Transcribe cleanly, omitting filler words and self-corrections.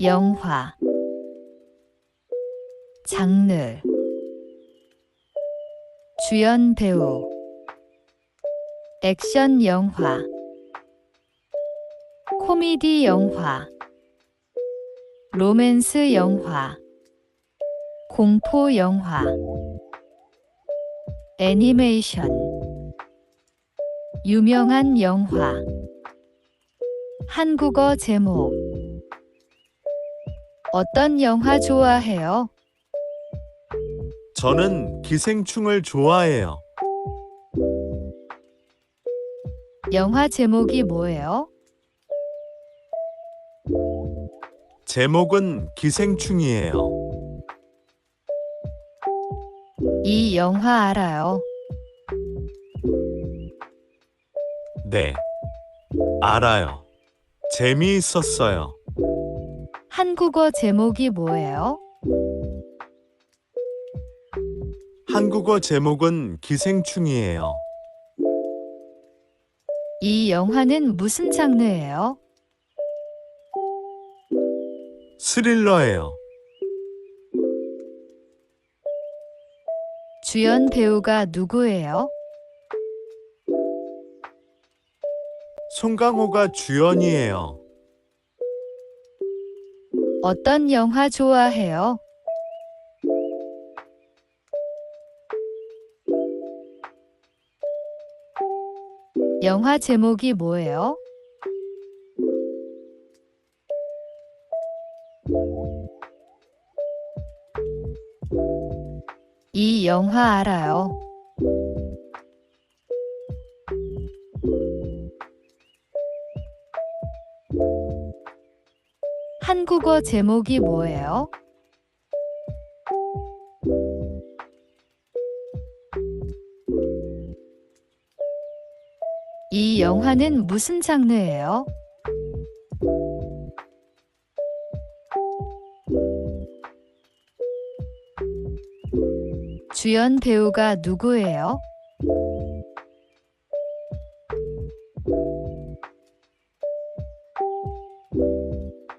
영화, 장르, 주연 배우, 액션 영화, 코미디 영화, 로맨스 영화, 공포 영화, 애니메이션, 유명한 영화, 한국어 제목. 어떤 영화 좋아해요? 저는 기생충을 좋아해요. 영화 제목이 뭐예요? 제목은 기생충이에요. 이 영화 알아요? 네, 알아요. 재미있었어요. 한국어 제목이 뭐예요? 한국어 제목은 기생충이에요. 이 영화는 무슨 장르예요? 스릴러예요. 주연 배우가 누구예요? 송강호가 주연이에요. 어떤 영화 좋아해요? 영화 제목이 뭐예요? 이 영화 알아요? 한국어 제목이 뭐예요? 이 영화는 무슨 장르예요? 주연 배우가 누구예요?